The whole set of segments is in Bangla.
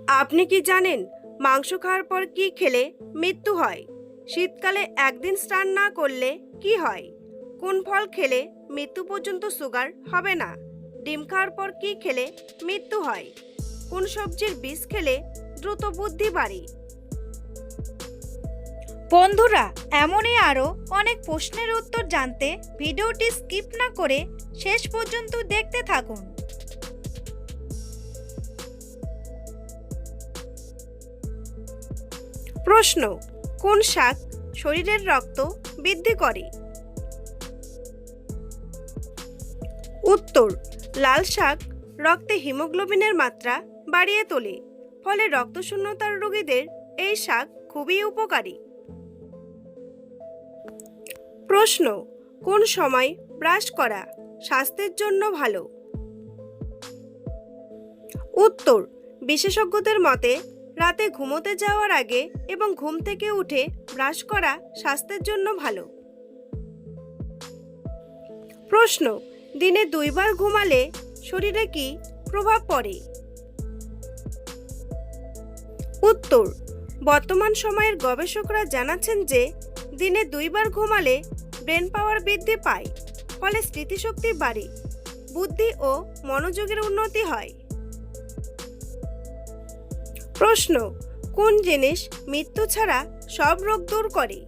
আপনি কি জানেন মাংস খাওয়ার পর কি খেলে মৃত্যু হয়? শীতকালে একদিন স্নান না করলে কি হয়? কোন ফল খেলে মৃত্যু পর্যন্ত সুগার হবে না? ডিম খাওয়ার পর কি খেলে মৃত্যু হয়? কোন সবজির বীজ খেলে দ্রুত বুদ্ধি বাড়ে? বন্ধুরা, এমনই আরও অনেক প্রশ্নের উত্তর জানতে ভিডিওটি স্কিপ না করে শেষ পর্যন্ত দেখতে থাকুন। প্রশ্ন: কোন শাক শরীরের রক্ত বৃদ্ধি করে? উত্তর: লাল শাক রক্তে হিমোগ্লোবিনের মাত্রা বাড়িয়ে তোলে, ফলে রক্তশূন্যতার রোগীদের এই শাক খুবই উপকারী। প্রশ্ন: কোন সময় ব্রাশ করা স্বাস্থ্যের জন্য ভালো? উত্তর: বিশেষজ্ঞদের মতে রাতে ঘুমোতে যাওয়ার আগে এবং ঘুম থেকে উঠে ব্রাশ করা স্বাস্থ্যের জন্য ভালো। প্রশ্ন: দিনে 2 বার ঘুমালে শরীরে কি প্রভাব পড়ে? উত্তর: বর্তমান সময়ের গবেষকরা জানাচ্ছেন যে দিনে 2 বার ঘুমালে ব্রেন পাওয়ার বৃদ্ধি পায়, ফলে স্মৃতিশক্তি বাড়ে, বুদ্ধি ও মনোযোগের উন্নতি হয়। প্রশ্ন: কোন জিনিস মৃত্যু ছাড়া সব রোগ দূর করে?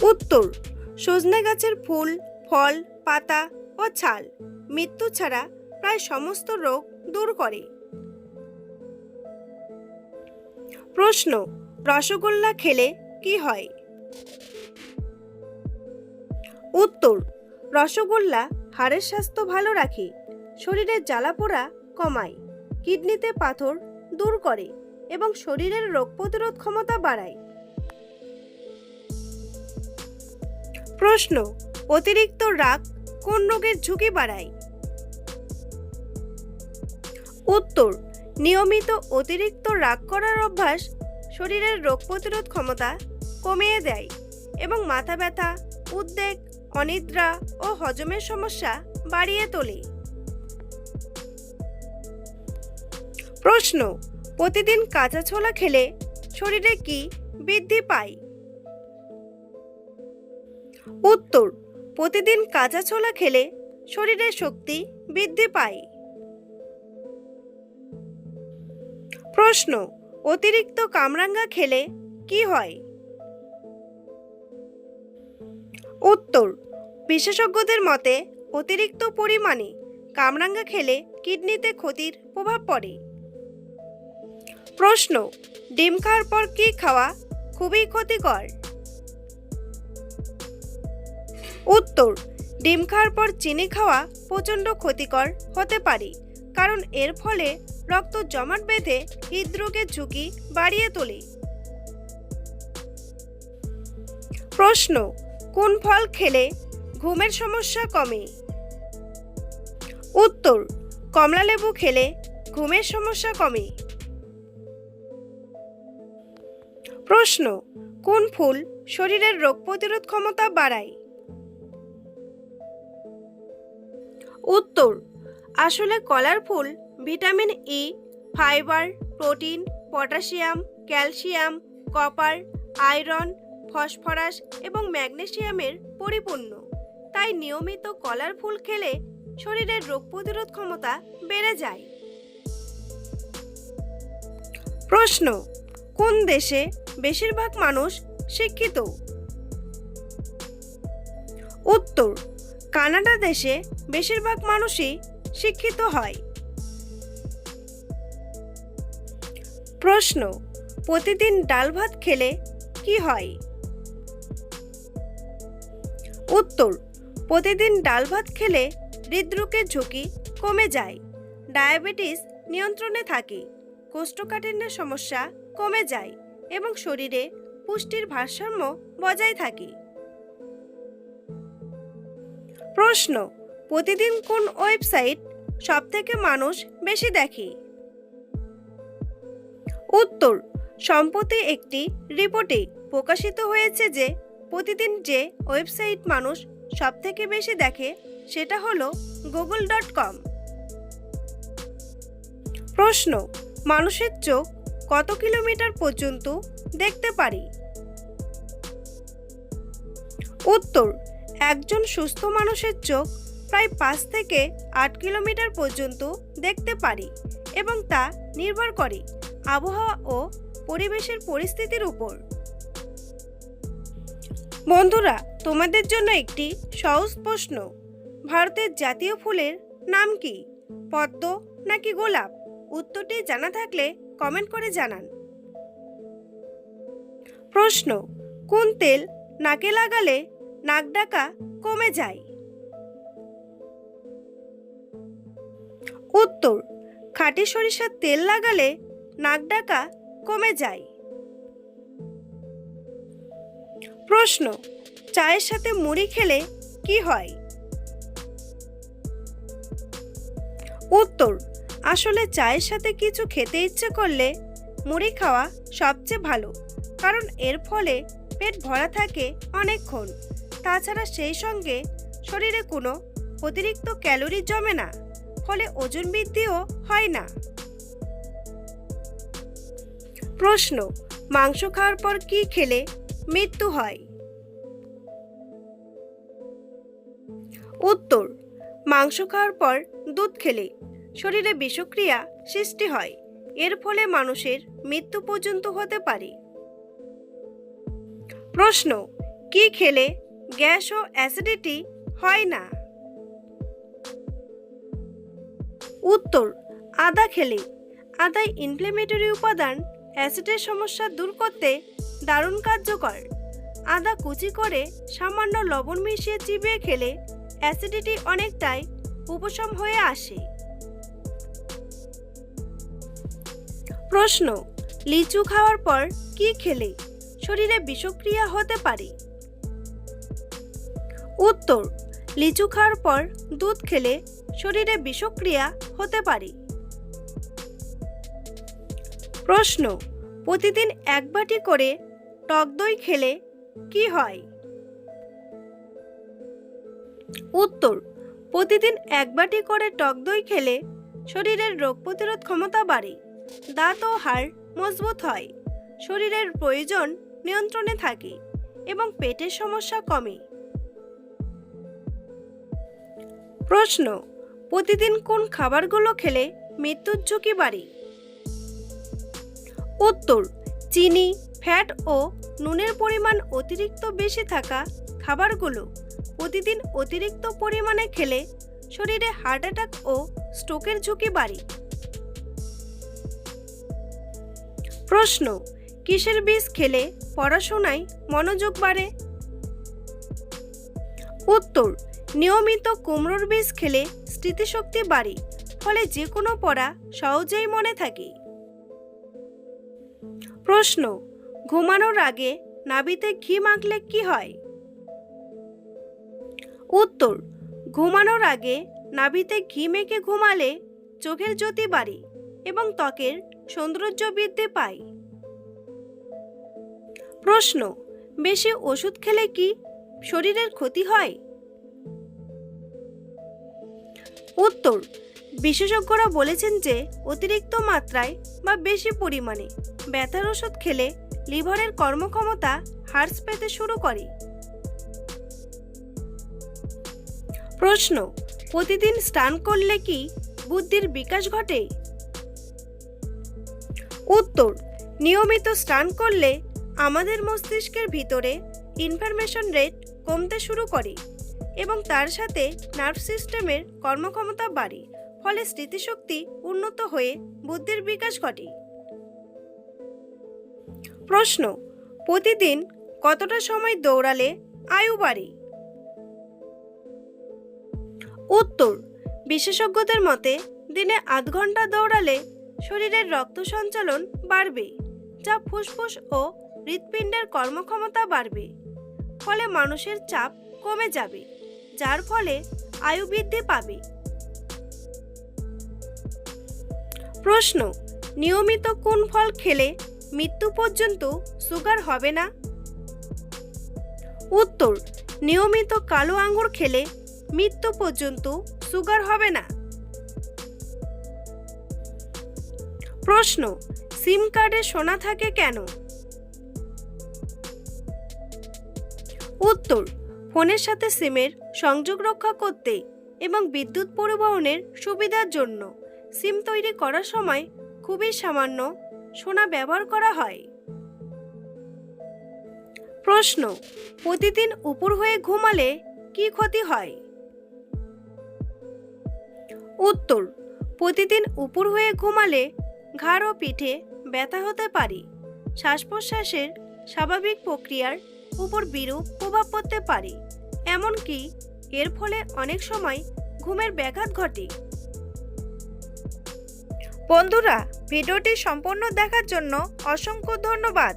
উত্তর: সজনে গাছের ফুল, ফল, পাতা ও ছাল মৃত্যু ছাড়া প্রায় সমস্ত রোগ দূর করে। প্রশ্ন: রসগোল্লা খেলে কি হয়? উত্তর: রসগোল্লা হাড়ের স্বাস্থ্য ভালো রাখে, শরীরের জ্বালাপোড়া কমায়, কিডনিতে পাথর দূর করে এবং শরীরের রোগ প্রতিরোধ ক্ষমতা বাড়ায়। প্রশ্ন: অতিরিক্ত রাগ কোন রোগের ঝুঁকি বাড়ায়? উত্তর: নিয়মিত অতিরিক্ত রাগ করার অভ্যাস শরীরের রোগ প্রতিরোধ ক্ষমতা কমিয়ে দেয় এবং মাথা ব্যথা, উদ্বেগ, অনিদ্রা ও হজমের সমস্যা বাড়িয়ে তোলে। প্রশ্ন: প্রতিদিন কাঁচা ছোলা খেলে শরীরে কি বৃদ্ধি পায়? উত্তর: প্রতিদিন কাঁচা ছোলা খেলে শরীরের শক্তি বৃদ্ধি পায়। প্রশ্ন: অতিরিক্ত কামরাঙ্গা খেলে কি হয়? উত্তর: বিশেষজ্ঞদের মতে অতিরিক্ত পরিমাণে কামরাঙ্গা খেলে কিডনিতে ক্ষতির প্রভাব পড়ে। প্রশ্ন: ডিম খাওয়ার পর কি খাওয়া খুবই ক্ষতিকর? উত্তর: ডিম খাওয়ার পর চিনি খাওয়া প্রচণ্ড ক্ষতিকর হতে পারে, কারণ এর ফলে রক্ত জমাট বেঁধে হৃদরোগের ঝুঁকি বাড়িয়ে তোলে। প্রশ্ন: কোন ফল খেলে ঘুমের সমস্যা কমে? উত্তর: কমলালেবু খেলে ঘুমের সমস্যা কমে। প্রশ্ন: কোন ফুল শরীরের রোগ প্রতিরোধ ক্ষমতা বাড়ায়? উত্তর: আসলে কলার ফুল vitamin E, fibre, protein, potassium, calcium, copper, iron, phosphorus এবং ম্যাগনেসিয়ামের পরিপূর্ণ, তাই নিয়মিত কলার ফুল খেলে শরীরের রোগ প্রতিরোধ ক্ষমতা বেড়ে যায়। প্রশ্ন: কোন দেশে বেশিরভাগ মানুষ শিক্ষিত? উত্তর: কানাডা দেশে বেশিরভাগ মানুষই শিক্ষিত হয়। প্রশ্ন: প্রতিদিন ডাল ভাত খেলে কি হয়? উত্তর: প্রতিদিন ডাল ভাত খেলে হৃদরোগের ঝুঁকি কমে যায়, ডায়াবেটিস নিয়ন্ত্রণে থাকে, কোষ্ঠকাঠিন্যের সমস্যা কমে যায় এবং শরীরে পুষ্টির ভারসাম্য বজায় থাকে। প্রশ্ন: প্রতিদিন কোন ওয়েবসাইট সবথেকে মানুষ বেশি দেখে? উত্তর: সম্প্রতি একটি রিপোর্টে প্রকাশিত হয়েছে যে প্রতিদিন যে ওয়েবসাইট মানুষ সবথেকে বেশি দেখে সেটা হলো google.com। প্রশ্ন, মানুষের চোখ কত কিলোমিটার পর্যন্ত দেখতে পারে? উত্তর, একজন সুস্থ মানুষের চোখ প্রায় 5 থেকে 8 কিলোমিটার পর্যন্ত দেখতে পারে এবং তা নির্ভর করে আবহাওয়া ও পরিবেশের পরিস্থিতির উপর। বন্ধুরা, তোমাদের জন্য একটি সহজ প্রশ্ন। ভারতের জাতীয় ফুলের নাম কি? পদ্ম নাকি গোলাপ? উত্তরটি জানা থাকলে কমেন্ট করে জানান। প্রশ্ন, কোন তেল নাকে লাগালে নাক ডাকা কমে যায়? উত্তর, খাঁটি সরিষার তেল লাগালে নাক ডাকা কমে যায়। প্রশ্ন, চায়ের সাথে মুড়ি খেলে কি হয়? উত্তর, আসলে চায়ের সাথে কিছু খেতে ইচ্ছে করলে মুড়ি খাওয়া সবচেয়ে ভালো, কারণ এর ফলে পেট ভরা থাকে অনেকক্ষণ। তাছাড়া সেই সঙ্গে শরীরে কোনো অতিরিক্ত ক্যালোরি জমে না, ফলে ওজন বৃদ্ধিও হয় না। প্রশ্ন, মাংস খাওয়ার পর কি খেলে মৃত্যু হয়? উত্তর, মাংস খাওয়ার পর দুধ খেলে শরীরে বিষক্রিয়া সৃষ্টি হয়, এর ফলে মানুষের মৃত্যু পর্যন্ত হতে পারে। প্রশ্ন, কি খেলে গ্যাস ও অ্যাসিডিটি হয় না? উত্তর, আদা খেলে। আদায় ইনফ্লেমেটরি উপাদান, অ্যাসিডের সমস্যা দূর করতে দারুণ কার্যকর। আদা কুচি করে সামান্য লবণ মিশিয়ে চিবিয়ে খেলে অ্যাসিডিটি অনেকটাই উপশম হয়ে আসে। প্রশ্ন, লিচু খাওয়ার পর কি খেলে শরীরে বিষক্রিয়া হতে পারে? উত্তর, লিচু খাওয়ার পর দুধ খেলে শরীরে বিষক্রিয়া হতে পারে। প্রশ্ন, প্রতিদিন 1 বাটি করে টক দই খেলে কি হয়? উত্তর, প্রতিদিন 1 বাটি করে টক দই খেলে শরীরের রোগ প্রতিরোধ ক্ষমতা বাড়ে, দাঁত ও হাড় মজবুত হয়, শরীরের প্রয়োজন নিয়ন্ত্রণে থাকে এবং পেটের সমস্যা কমে। প্রশ্ন, প্রতিদিন কোন খাবারগুলো খেলে মৃত্যুর ঝুঁকি বাড়ে? উত্তর, চিনি, ফ্যাট ও নুনের পরিমাণ অতিরিক্ত বেশি থাকা খাবারগুলো প্রতিদিন অতিরিক্ত পরিমাণে খেলে শরীরে হার্ট অ্যাটাক ও স্ট্রোকের ঝুঁকি বাড়ে। প্রশ্ন, কিসের বীজ খেলে পড়াশোনায় মনোযোগ বাড়ে? উত্তর, নিয়মিত কুমড়োর বীজ খেলে স্মৃতিশক্তি বাড়ে, ফলে যে কোনো পড়া সহজেই মনে থাকে। প্রশ্ন, ঘুমানোর আগে নাভিতে ঘি মাখলে কি হয়? উত্তর, ঘুমানোর আগে নাভিতে ঘি মেখে ঘুমালে চোখের জ্যোতি বাড়ে এবং ত্বকের সৌন্দর্য বৃদ্ধি পায়। প্রশ্ন, বেশি ওষুধ খেলে কি শরীরের ক্ষতি হয়? উত্তর, বিশেষজ্ঞরা বলেছেন যে অতিরিক্ত মাত্রায় বা বেশি পরিমাণে ব্যথার ওষুধ খেলে লিভারের কর্মক্ষমতা হ্রাস পেতে শুরু করে। প্রশ্ন, প্রতিদিন স্নান করলে কি বুদ্ধির বিকাশ ঘটে? উত্তর, নিয়মিত স্নান করলে আমাদের মস্তিষ্কের ভিতরে ইনফরমেশন রেট কমতে শুরু করে এবং তার সাথে নার্ভ সিস্টেমের কর্মক্ষমতা বাড়ে, ফলে স্মৃতিশক্তি উন্নত হয়ে বুদ্ধির বিকাশ ঘটে। প্রশ্ন, প্রতিদিন কতটা সময় দৌড়ালে আয়ু বাড়ে? উত্তর, বিশেষজ্ঞদের মতে দিনে 8 ঘন্টা দৌড়ালে শরীরের রক্ত সঞ্চালন বাড়বে, যা ফুসফুস ও হৃৎপিণ্ডের কর্মক্ষমতা বাড়বে, ফলে মানুষের চাপ কমে যাবে, যার ফলে আয়ু বৃদ্ধি পাবে। প্রশ্ন, নিয়মিত কোন ফল খেলে মৃত্যু পর্যন্ত সুগার হবে না? উত্তর, নিয়মিত কালো আঙ্গুর খেলে মৃত্যু পর্যন্ত সুগার হবে না। প্রশ্ন, সিম কার্ডে সোনা থাকে কেন? উত্তর, ফোনের সাথে সিমের সংযোগ রক্ষা করতে এবং বিদ্যুৎ পরিবহনের সুবিধার জন্য সিম তৈরি করার সময় খুবই সামান্য সোনা ব্যবহার করা হয়। প্রশ্ন, প্রতিদিন উপর হয়ে ঘুমালে কি ক্ষতি হয়? উত্তর, প্রতিদিন উপর হয়ে ঘুমালে ঘাড় ও পিঠে ব্যথা হতে পারে। শ্বাস প্রশ্বাসের স্বাভাবিক প্রক্রিয়ার উপর বিরূপ প্রভাব পড়তে পারে, এমনকি এর ফলে অনেক সময় ঘুমের ব্যাঘাত ঘটে। বন্ধুরা, ভিডিওটি সম্পূর্ণ দেখার জন্য অসংখ্য ধন্যবাদ।